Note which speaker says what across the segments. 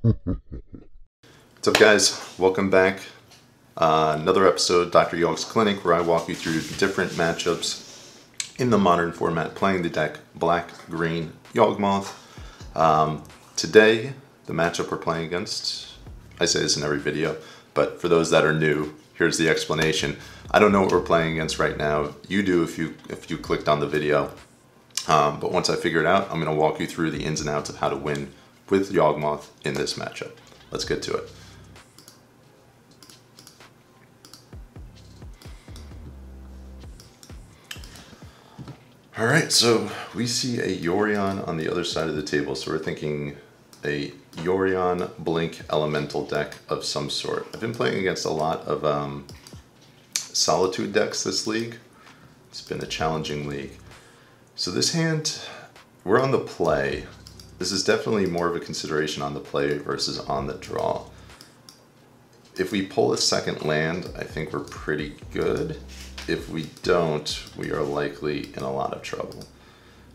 Speaker 1: What's up, guys? Welcome back. Another episode of Dr. Yawg's Clinic, where I walk you through different matchups in the modern format, playing the deck Black-Green Yawgmoth. Today, the matchup we're playing against, I say this in every video, but for those that are new, here's the explanation. I don't know what we're playing against right now. You do if you clicked on the video. But once I figure it out, I'm going to walk you through the ins and outs of how to win with Yawgmoth in this matchup. Let's get to it. Alright, so we see a Yorion on the other side of the table, so we're thinking a Yorion Blink elemental deck of some sort. I've been playing against a lot of Solitude decks this league. It's been a challenging league. So this hand, we're on the play. This is definitely more of a consideration on the play versus on the draw. If we pull a second land, I think we're pretty good. If we don't, we are likely in a lot of trouble.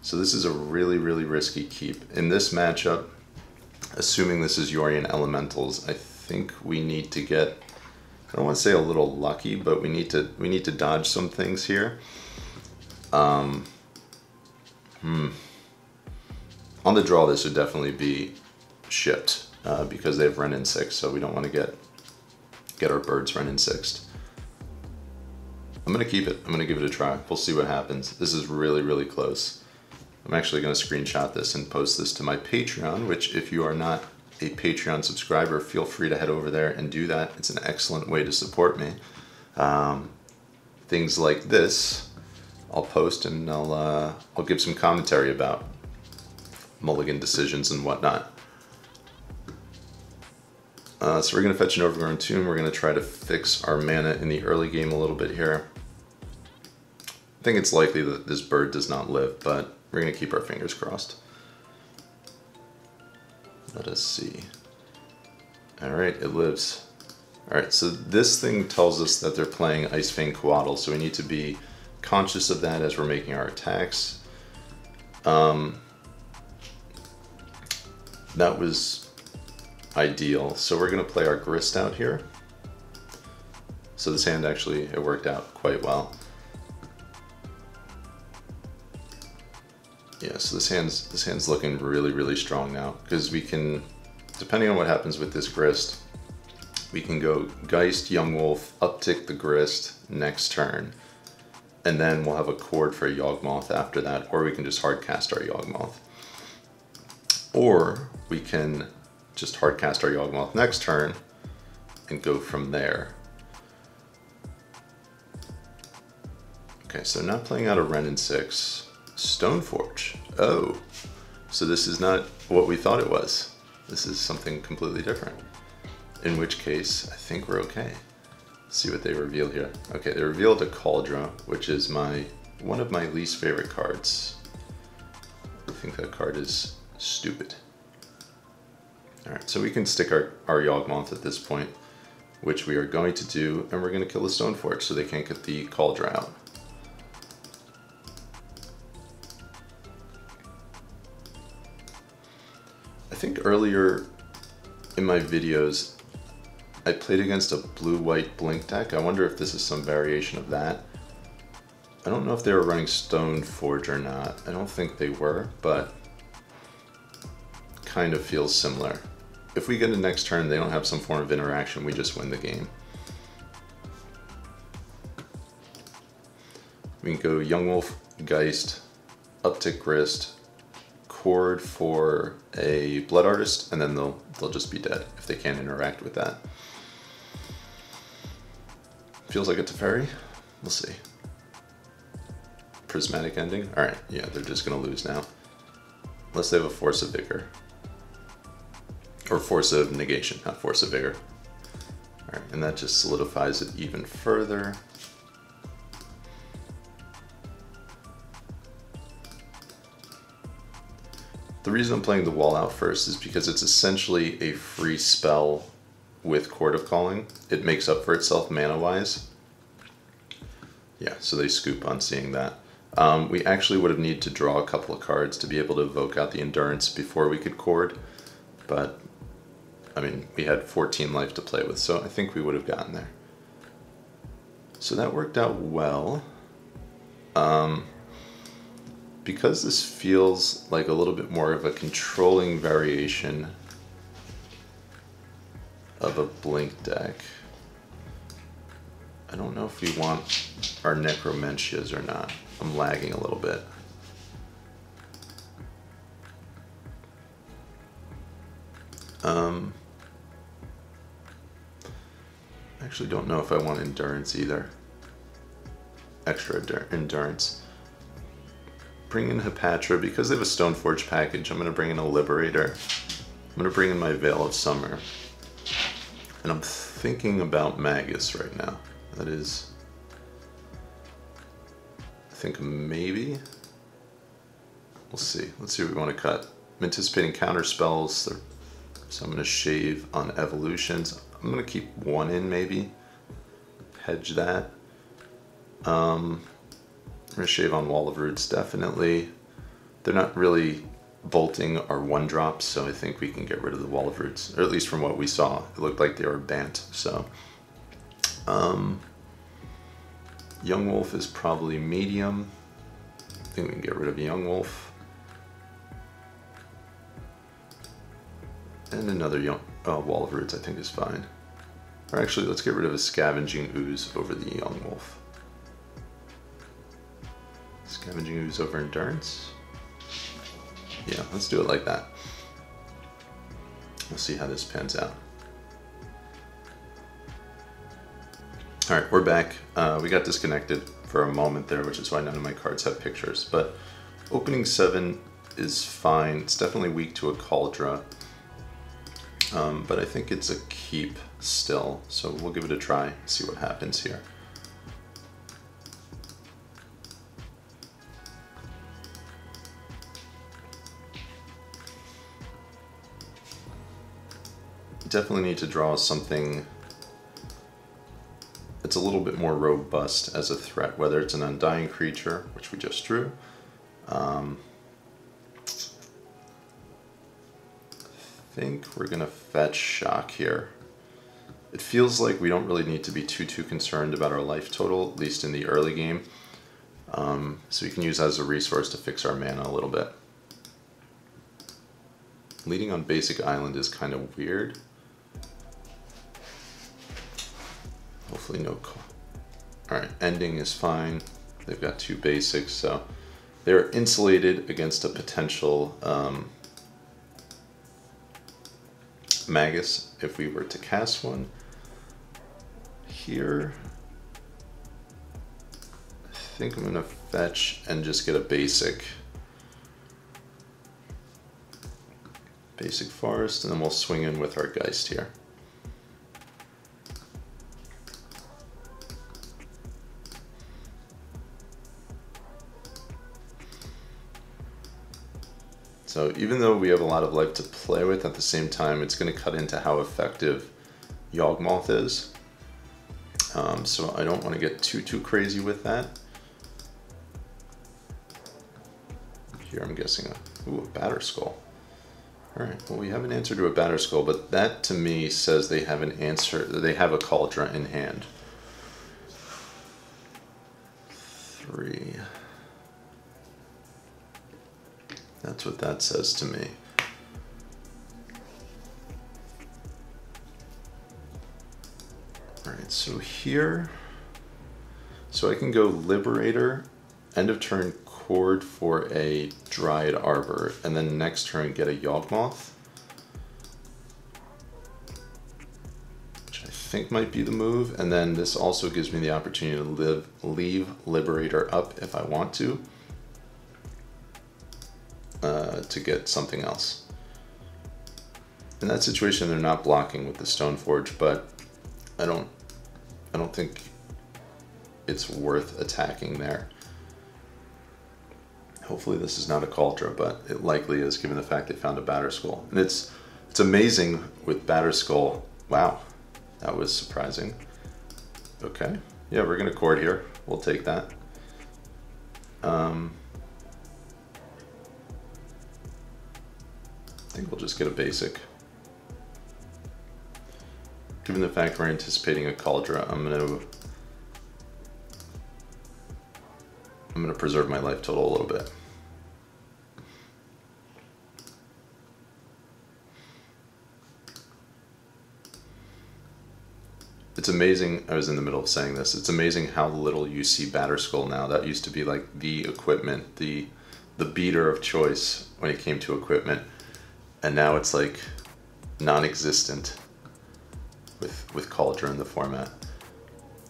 Speaker 1: So this is a really, really risky keep. In this matchup, assuming this is Yorion Elementals, I think we need to get, I don't want to say a little lucky, but we need to dodge some things here. On the draw, this would definitely be shipped because they have run in 6, so we don't want to get our birds run in 6'd. I'm going to keep it. I'm going to give it a try. We'll see what happens. This is really, really close. I'm actually going to screenshot this and post this to my Patreon, which if you are not a Patreon subscriber, feel free to head over there and do that. It's an excellent way to support me. Things like this, I'll post and I'll give some commentary about mulligan decisions and whatnot. So we're going to fetch an Overgrown Tomb. We're going to try to fix our mana in the early game a little bit here. I think it's likely that this bird does not live, but we're going to keep our fingers crossed. Let us see. Alright, it lives. Alright, so this thing tells us that they're playing Icefang Coatl, so we need to be conscious of that as we're making our attacks. That was ideal. So we're going to play our Grist out here. So this hand actually, it worked out quite well. Yeah, so this hand's looking really, really strong now, because we can, depending on what happens with this Grist, we can go Geist, Young Wolf, uptick the Grist next turn, and then we'll have a Chord for a Yawgmoth after that, or we can just hardcast our Yawgmoth. Or we can just hardcast our Yawgmoth next turn and go from there. Okay, so not playing out a Wrenn and 6. Stoneforge. Oh, so this is not what we thought it was. This is something completely different. In which case, I think we're okay. Let's see what they reveal here. Okay, they revealed a Cauldron, which is one of my least favorite cards. I think that card is stupid. Alright, so we can stick our Yawgmoth at this point, which we are going to do, and we're going to kill the Stoneforge so they can't get the Cauldron out. I think earlier in my videos, I played against a blue-white Blink deck. I wonder if this is some variation of that. I don't know if they were running Stoneforge or not. I don't think they were, but kind of feels similar. If we get a next turn, they don't have some form of interaction, we just win the game. We can go Young Wolf, Geist, uptick Grist, Chord for a Blood Artist, and then they'll just be dead if they can't interact with that. Feels like a Teferi? We'll see. Prismatic Ending? Alright, yeah, they're just gonna lose now. Unless they have a Force of Vigor. Or Force of Negation, not Force of Vigor. Alright, and that just solidifies it even further. The reason I'm playing the Wall out first is because it's essentially a free spell with Chord of Calling. It makes up for itself mana-wise. Yeah, so they scoop on seeing that. We actually would have needed to draw a couple of cards to be able to evoke out the Endurance before we could Chord, but I mean, we had 14 life to play with, so I think we would have gotten there. So that worked out well. Because this feels like a little bit more of a controlling variation of a Blink deck, I don't know if we want our Necromentias or not. I'm lagging a little bit. I actually don't know if I want Endurance either. Extra Endurance. Bring in Hepatra. Because they have a Stoneforge package, I'm going to bring in a Liberator. I'm going to bring in my Veil of Summer. And I'm thinking about Magus right now. That is, I think maybe. We'll see. Let's see what we want to cut. I'm anticipating counter spells, so I'm going to shave on evolutions. I'm going to keep one in maybe. Hedge that. I'm going to shave on Wall of Roots definitely. They're not really bolting or one drops, so I think we can get rid of the Wall of Roots, or at least from what we saw, it looked like they were Bant. So, Young Wolf is probably medium. I think we can get rid of Young Wolf. And another Wall of Roots I think is fine. Or actually, let's get rid of a Scavenging Ooze over the Young Wolf. Scavenging Ooze over Endurance. Yeah, let's do it like that. We'll see how this pans out. All right, we're back. We got disconnected for a moment there, which is why none of my cards have pictures. But opening 7 is fine. It's definitely weak to a Cauldron. But I think it's a keep still. So we'll give it a try, see what happens here. Definitely need to draw something that's a little bit more robust as a threat, whether it's an Undying creature, which we just drew. I think we're gonna fetch Shock here. It feels like we don't really need to be too concerned about our life total, at least in the early game. So we can use that as a resource to fix our mana a little bit. Leading on basic island is kind of weird. Hopefully no. Alright, ending is fine. They've got 2 basics, so they're insulated against a potential Magus if we were to cast one. Here, I think I'm gonna fetch and just get a basic forest, and then we'll swing in with our Geist here. So even though we have a lot of life to play with, at the same time, it's going to cut into how effective Yawgmoth is. So I don't want to get too crazy with that. Here I'm guessing a Batterskull. Alright, well we have an answer to a Batterskull, but that to me says they have an answer, they have a Cauldron in hand. 3. That's what that says to me. Alright, so here, so I can go Liberator, end of turn Chord for a Dryad Arbor, and then next turn get a Yawgmoth, which I think might be the move, and then this also gives me the opportunity to leave Liberator up if I want to get something else. In that situation, they're not blocking with the Stoneforge, but I don't think it's worth attacking there. Hopefully this is not a Cauldron, but it likely is given the fact they found a Batterskull. And it's amazing with Batterskull. Wow, that was surprising. Okay, yeah, we're gonna Chord here. We'll take that. I think we'll just get a basic. given the fact we're anticipating a Cauldron, I'm gonna preserve my life total a little bit. It's amazing, I was in the middle of saying this, it's amazing how little you see Batterskull now. That used to be like the equipment, the beater of choice when it came to equipment. And now it's like non-existent with Cauldron in the format.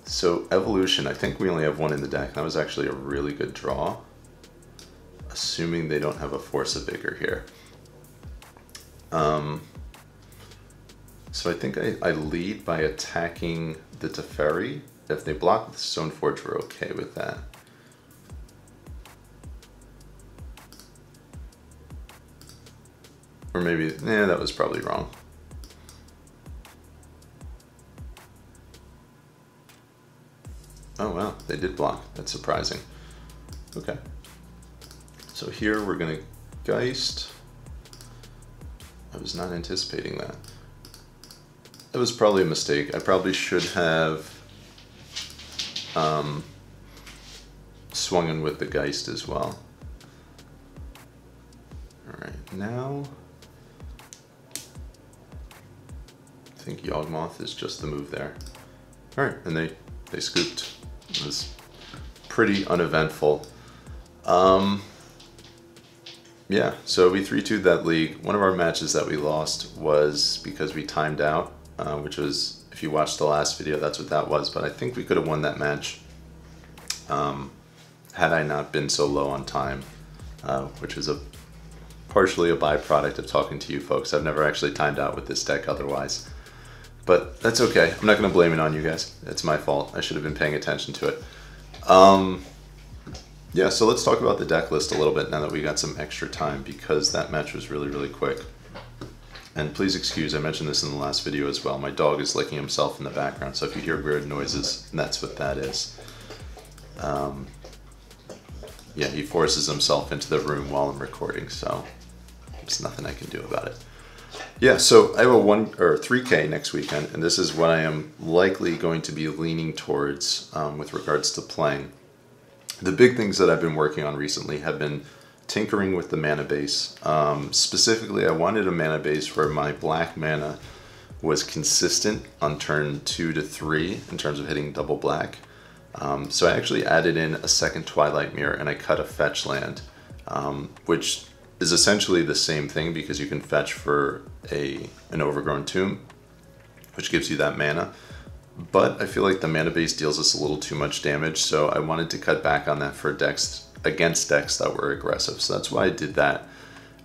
Speaker 1: So Evolution, I think we only have one in the deck. That was actually a really good draw. Assuming they don't have a Force of Vigor here. So I think I lead by attacking the Teferi. If they block with Stoneforge, we're okay with that. Or maybe, that was probably wrong. Oh wow, they did block. That's surprising. Okay. So here we're gonna Geist. I was not anticipating that. That was probably a mistake. I probably should have swung in with the Geist as well. Alright, now I think Yawgmoth is just the move there. Alright, and they scooped. It was pretty uneventful. Yeah, so we 3-2'd that league. One of our matches that we lost was because we timed out, which was, if you watched the last video, that's what that was. But I think we could have won that match had I not been so low on time, which was partially a byproduct of talking to you folks. I've never actually timed out with this deck otherwise. But that's okay. I'm not going to blame it on you guys. It's my fault. I should have been paying attention to it. Yeah, so let's talk about the deck list a little bit now that we got some extra time, because that match was really, really quick. And please excuse, I mentioned this in the last video as well. My dog is licking himself in the background, so if you hear weird noises, that's what that is. Yeah, he forces himself into the room while I'm recording, so there's nothing I can do about it. Yeah, so I have a 3K next weekend, and this is what I am likely going to be leaning towards with regards to playing. The big things that I've been working on recently have been tinkering with the mana base. Specifically, I wanted a mana base where my black mana was consistent on turn 2 to 3 in terms of hitting double black. So I actually added in a second Twilight Mirror, and I cut a fetch land, which is essentially the same thing because you can fetch for an Overgrown Tomb, which gives you that mana. But I feel like the mana base deals us a little too much damage, so I wanted to cut back on that for decks against decks that were aggressive. So that's why I did that.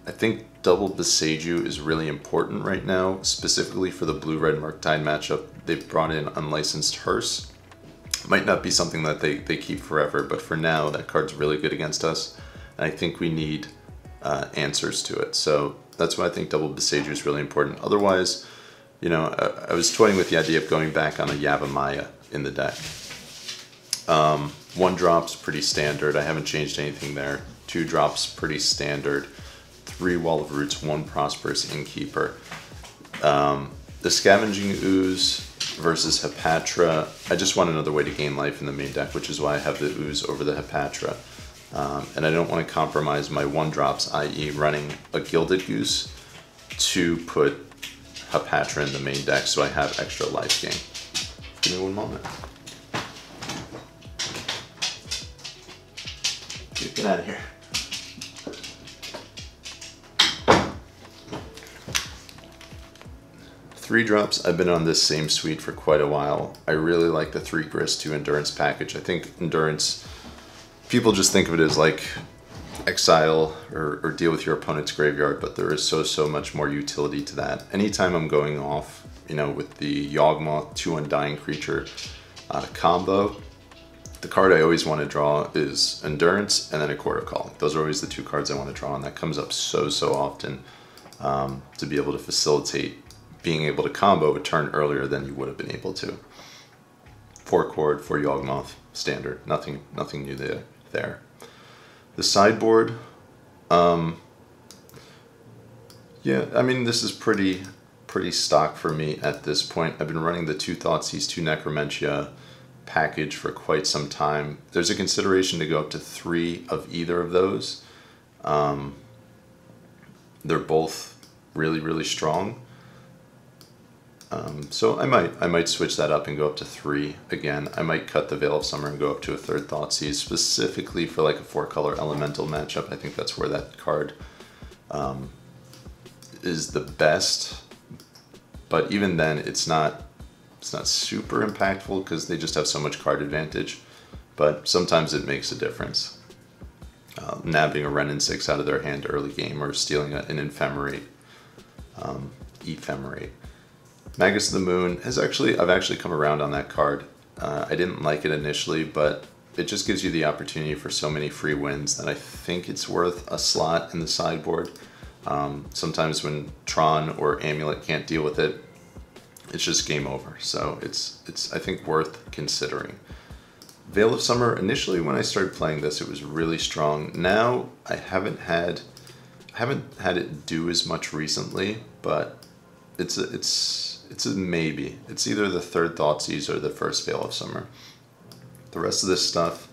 Speaker 1: I think double Boseiju is really important right now, specifically for the blue-red Murktide matchup. They've brought in Unlicensed Hearse. Might not be something that they keep forever, but for now that card's really good against us, and I think we need answers to it. So that's why I think double Boseiju is really important. Otherwise, you know, I was toying with the idea of going back on a Yavimaya in the deck. 1 drop's pretty standard. I haven't changed anything there. 2 drops pretty standard. 3 Wall of Roots, 1 Prosperous Innkeeper. The Scavenging Ooze versus Hepatra. I just want another way to gain life in the main deck, which is why I have the Ooze over the Hepatra. And I don't want to compromise my 1 drops, i.e. running a Gilded Goose, to put Hepatra in the main deck so I have extra life gain. Give me 1 moment. Get out of here. Three drops, I've been on this same suite for quite a while. I really like the 3 Grist 2 Endurance package. I think Endurance, people just think of it as like exile or deal with your opponent's graveyard, but there is so much more utility to that. Anytime I'm going off, you know, with the Yawgmoth 2 Undying Creature combo, the card I always want to draw is Endurance and then a Quarter Call. Those are always the 2 cards I want to draw, and that comes up so often to be able to facilitate being able to combo a turn earlier than you would have been able to. 4 Chord, 4 Yawgmoth, standard. Nothing new there. The sideboard, yeah, I mean, this is pretty pretty stock for me at this point. I've been running the 2 Thoughtseize, 2 Necromentia package for quite some time. There's a consideration to go up to 3 of either of those. They're both really, really strong. So I might switch that up and go up to 3 again. I might cut the Veil of Summer and go up to a 3rd Thoughtseize, specifically for like a 4-color elemental matchup. I think that's where that card is the best. But even then, it's not super impactful because they just have so much card advantage. But sometimes it makes a difference. Nabbing a Renin 6 out of their hand early game, or stealing an Ephemerate. Magus of the Moon I've actually come around on that card. I didn't like it initially, but it just gives you the opportunity for so many free wins that I think it's worth a slot in the sideboard. Sometimes when Tron or Amulet can't deal with it, it's just game over. So it's I think worth considering. Veil of Summer, initially when I started playing this, it was really strong. Now I haven't had it do as much recently, but it's a maybe. It's either the 3rd Thoughtseize or the 1st Veil of Summer. The rest of this stuff,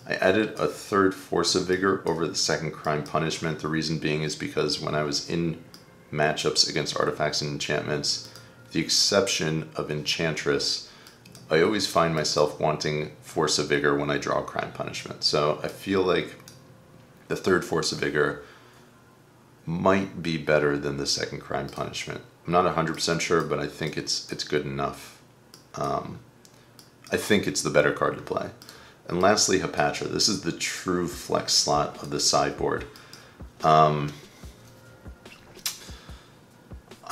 Speaker 1: I added a 3rd Force of Vigor over the 2nd Crime Punishment. The reason being is because when I was in matchups against artifacts and enchantments, with the exception of Enchantress, I always find myself wanting Force of Vigor when I draw Crime Punishment. So I feel like the 3rd Force of Vigor might be better than the 2nd Crime Punishment. I'm not 100% sure, but I think it's good enough. I think it's the better card to play. And lastly, Hapatra. This is the true flex slot of the sideboard. I'm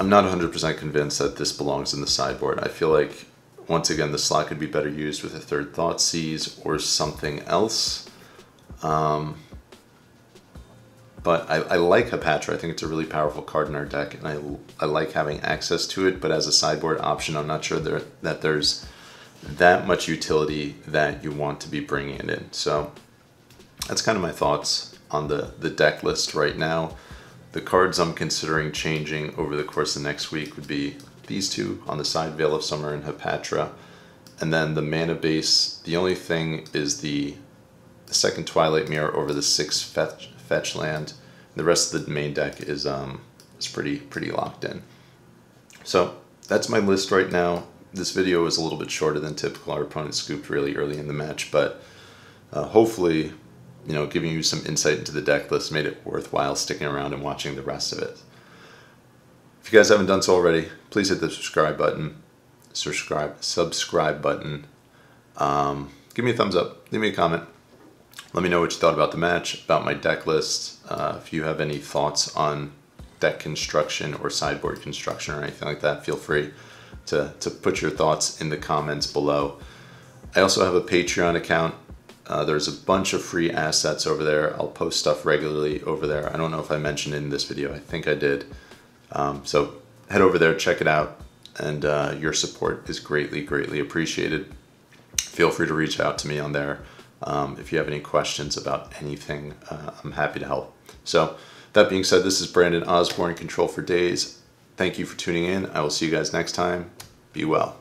Speaker 1: not 100% convinced that this belongs in the sideboard. I feel like, once again, the slot could be better used with a 3rd Thoughtseize or something else. But I like Hapatra. I think it's a really powerful card in our deck, and I like having access to it, but as a sideboard option, I'm not sure that there's that much utility that you want to be bringing it in. So that's kind of my thoughts on the deck list right now. The cards I'm considering changing over the course of next week would be these 2 on the side, Veil of Summer and Hapatra. And then the mana base, the only thing is the 2nd Twilight Mirror over the 6th fetch land. The rest of the main deck is pretty locked in. So that's my list right now. This video is a little bit shorter than typical. Our opponent scooped really early in the match, but hopefully, giving you some insight into the deck list made it worthwhile sticking around and watching the rest of it. If you guys haven't done so already, please hit the subscribe button. Subscribe button. Give me a thumbs up. Leave me a comment. Let me know what you thought about the match, about my deck list. If you have any thoughts on deck construction or sideboard construction or anything like that, feel free to put your thoughts in the comments below. I also have a Patreon account. There's a bunch of free assets over there. I'll post stuff regularly over there. I don't know if I mentioned it in this video. I think I did. So head over there, check it out, and your support is greatly appreciated. Feel free to reach out to me on there. If you have any questions about anything, I'm happy to help. So that being said, this is Brandon Osborne, Control for Days. Thank you for tuning in. I will see you guys next time. Be well.